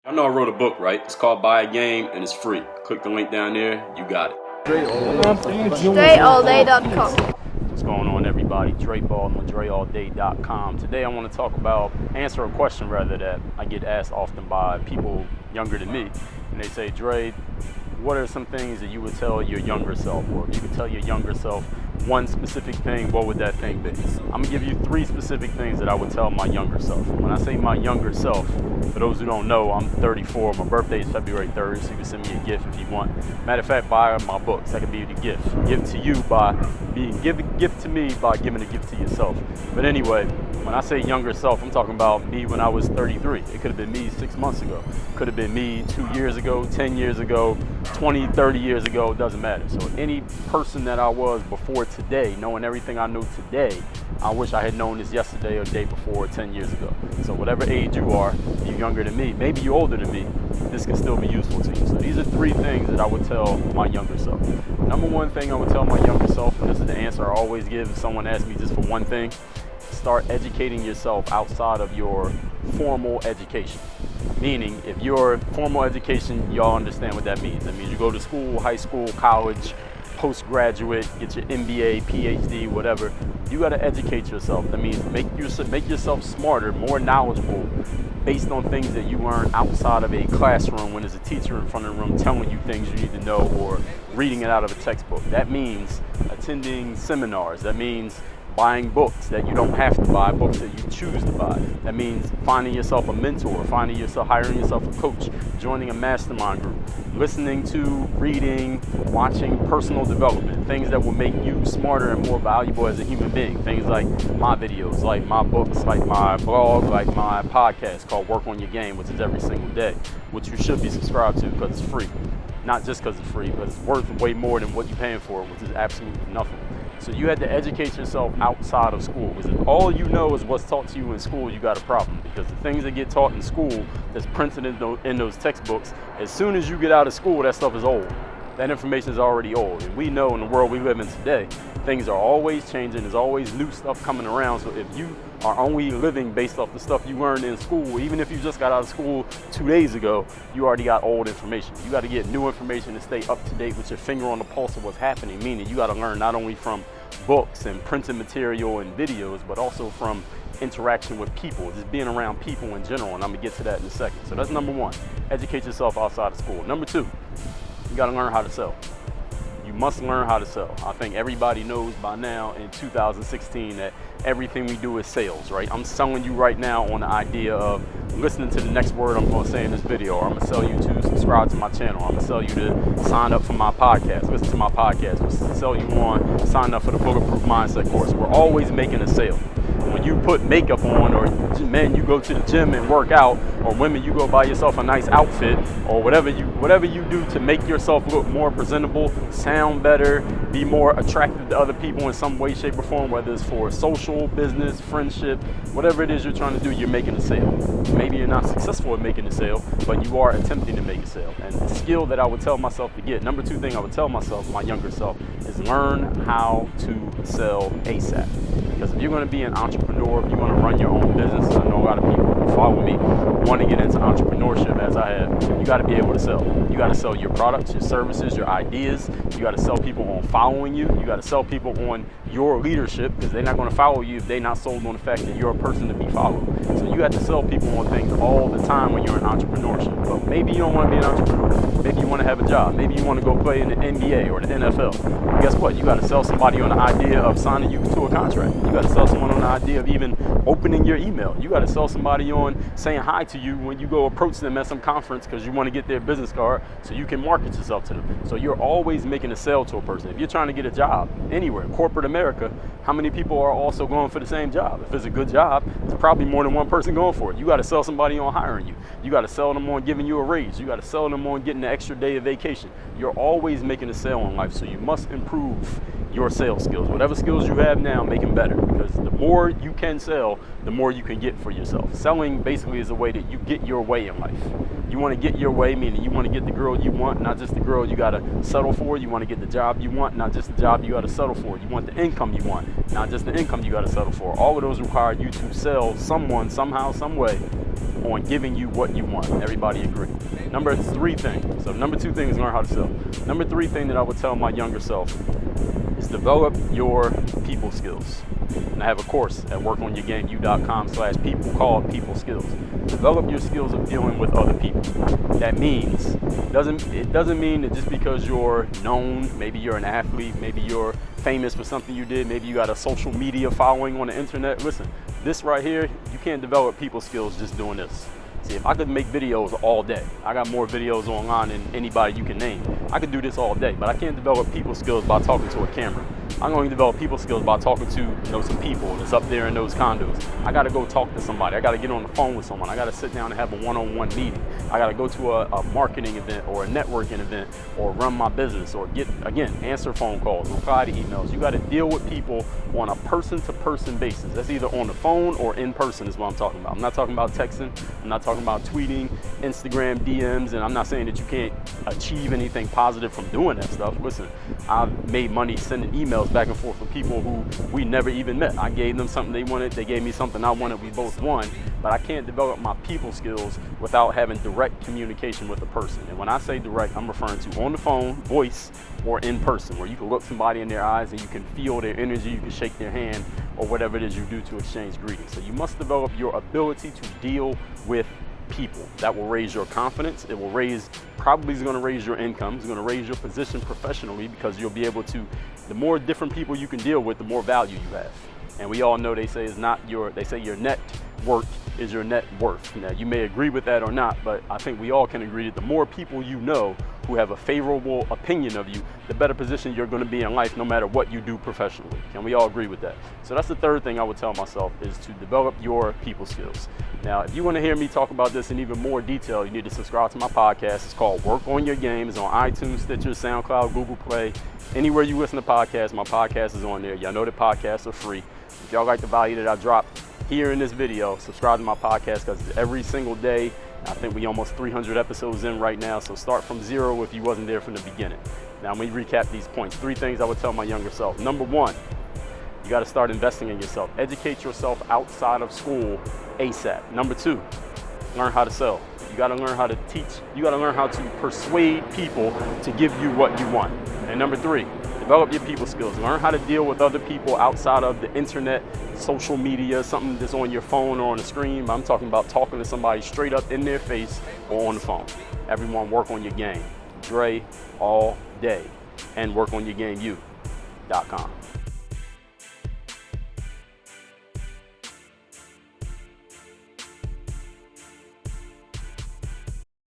I know I wrote a book, right? It's called Buy a Game and it's free. Click the link down there, you got it. DreAllDay.com. What's going on, everybody? Dre Baldwin, DreAllDay.com. Today I want to talk about, answer a question rather, that I get asked often by people younger than me. And they say, Dre, what are some things that you would tell your younger self? Or if you could tell your younger self one specific thing, what would that thing be? I'm gonna give you 3 specific things that I would tell my younger self. When I say my younger self, for those who don't know, I'm 34. My birthday is February 3rd, so you can send me a gift if you want. Matter of fact, buy my books. That could be the gift. Give to you by gift to me by giving a gift to yourself. But anyway, when I say younger self, I'm talking about me when I was 33. It could have been me 6 months ago. Could have been me 2 years ago, 10 years ago, 20, 30 years ago. It doesn't matter. So any person that I was before today, knowing everything I know today, I wish I had known this yesterday or the day before or 10 years ago. So whatever age you are, you're younger than me, maybe you're older than me, this can still be useful to you. So these are 3 things that I would tell my younger self. Number 1 thing I would tell my younger self, and this is the answer I always give if someone asks me just for one thing, start educating yourself outside of your formal education. Meaning, if your formal education, y'all understand what that means. That means you go to school, high school, college, postgraduate, get your MBA, PhD, whatever. You got to educate yourself. That means make yourself smarter, more knowledgeable, based on things that you learn outside of a classroom when there's a teacher in front of the room telling you things you need to know, or reading it out of a textbook. That means attending seminars. That means buying books that you don't have to buy, books that you choose to buy. That means finding yourself a mentor, hiring yourself a coach, joining a mastermind group, listening to, reading, watching personal development, things that will make you smarter and more valuable as a human being. Things like my videos, like my books, like my blog, like my podcast called Work on Your Game, which is every single day, which you should be subscribed to because it's free. Not just because it's free, but it's worth way more than what you're paying for, which is absolutely nothing. So you had to educate yourself outside of school, because if all you know is what's taught to you in school, you got a problem. Because the things that get taught in school that's printed in those textbooks, as soon as you get out of school, that stuff is old. That information is already old. And we know in the world we live in today, things are always changing. There's always new stuff coming around. So if you are only living based off the stuff you learned in school, even if you just got out of school 2 days ago, you already got old information. You got to get new information to stay up to date with your finger on the pulse of what's happening, meaning you got to learn not only from books and printed material and videos, but also from interaction with people, just being around people in general, and I'm gonna get to that in a second. So that's number 1, educate yourself outside of school. Number 2, you gotta learn how to sell. You must learn how to sell. I think everybody knows by now in 2016 that everything we do is sales, right? I'm selling you right now on the idea of listening to the next word I'm going to say in this video, or I'm going to sell you to subscribe to my channel. I'm going to sell you to sign up for my podcast, listen to my podcast, sell you on, sign up for the Bulletproof Mindset course. We're always making a sale. When you put makeup on, or men, you go to the gym and work out, or women, you go buy yourself a nice outfit, or whatever you do to make yourself look more presentable, sound better, be more attractive to other people in some way, shape, or form, whether it's for social, business, friendship, whatever it is you're trying to do, you're making a sale. Maybe you're not successful at making a sale, but you are attempting to make a sale. And the skill that I would tell myself to get, number 2 thing I would tell myself, my younger self, is learn how to sell ASAP. Because if you're going to be an entrepreneur, if you want to run your own business, I know a lot of people who follow me want to get into entrepreneurship as I have, you got to be able to sell. You got to sell your products, your services, your ideas. You got to sell people on following you. You got to sell people on your leadership, because they're not going to follow you if they're not sold on the fact that you're a person to be followed. So you have to sell people on things all the time when you're in entrepreneurship. But maybe you don't want to be an entrepreneur. Maybe you want to have a job. Maybe you want to go play in the NBA or the NFL. But guess what? You got to sell somebody on the idea of signing you to a contract. You got to sell someone on the idea of even opening your email. You got to sell somebody on saying hi to you when you go approach them at some conference because you want to get their business card so you can market yourself to them. So you're always making a sale to a person. If you're trying to get a job anywhere, corporate America, how many people are also going for the same job? If it's a good job, there's probably more than one person going for it. You got to sell somebody on hiring you. You got to sell them on giving you a raise. You got to sell them on getting an extra day of vacation. You're always making a sale in life, so you must improve your sales skills. Whatever skills you have now, make them better, because the more you can sell, the more you can get for yourself. Selling basically is a way that you get your way in life. You want to get your way, meaning you want to get the girl you want, not just the girl you got to settle for. You want to get the job you want, not just the job you got to settle for. You want the income you want, not just the income you got to settle for. All of those require you to sell someone, somehow, some way, on giving you what you want. Everybody agree? Number 3 thing. So number 2 thing is learn how to sell. Number 3 thing that I would tell my younger self is develop your people skills. And I have a course at workonyourgameu.com/people called People Skills. Develop your skills of dealing with other people. That means, it doesn't mean that just because you're known, maybe you're an athlete, maybe you're famous for something you did, maybe you got a social media following on the internet. Listen, this right here, you can't develop people skills just doing this. See, if I could make videos all day, I got more videos online than anybody you can name. I could do this all day, but I can't develop people skills by talking to a camera. I'm going to develop people skills by talking to some people that's up there in those condos. I got to go talk to somebody. I got to get on the phone with someone. I got to sit down and have a one-on-one meeting. I got to go to a marketing event or a networking event or run my business or answer phone calls, reply to emails. You got to deal with people on a person-to-person basis. That's either on the phone or in person is what I'm talking about. I'm not talking about texting. I'm not talking about tweeting, Instagram DMs, and I'm not saying that you can't achieve anything positive from doing that stuff. Listen, I've made money sending emails back and forth with people who we never even met. I gave them something they wanted, they gave me something I wanted, we both won, but I can't develop my people skills without having direct communication with a person. And when I say direct, I'm referring to on the phone, voice, or in person, where you can look somebody in their eyes and you can feel their energy, you can shake their hand, or whatever it is you do to exchange greetings. So you must develop your ability to deal with people. That will raise your confidence. It will probably is going to raise your income. It's going to raise your position professionally, because you'll be able to, the more different people you can deal with, the more value you have. And we all know they say your net worth is your net worth. Now, you may agree with that or not, but I think we all can agree that the more people you know who have a favorable opinion of you, the better position you're going to be in life, no matter what you do professionally. Can we all agree with that? So that's the 3rd thing I would tell myself, is to develop your people skills. Now, if you want to hear me talk about this in even more detail, you need to subscribe to my podcast. It's called Work on Your Game. It's on iTunes, Stitcher, SoundCloud, Google Play. Anywhere you listen to podcasts, my podcast is on there. Y'all know that podcasts are free. If y'all like the value that I drop here in this video, subscribe to my podcast, because every single day, I think we almost 300 episodes in right now, so start from 0 if you wasn't there from the beginning. Now, let me recap these points. 3 things I would tell my younger self. Number 1, you got to start investing in yourself. Educate yourself outside of school ASAP. Number 2, learn how to sell. You got to learn how to teach. You got to learn how to persuade people to give you what you want. And number 3, develop your people skills. Learn how to deal with other people outside of the internet, social media, something that's on your phone or on the screen. I'm talking about talking to somebody straight up in their face or on the phone. Everyone, work on your game. Dre all day, and workonyourgameu.com.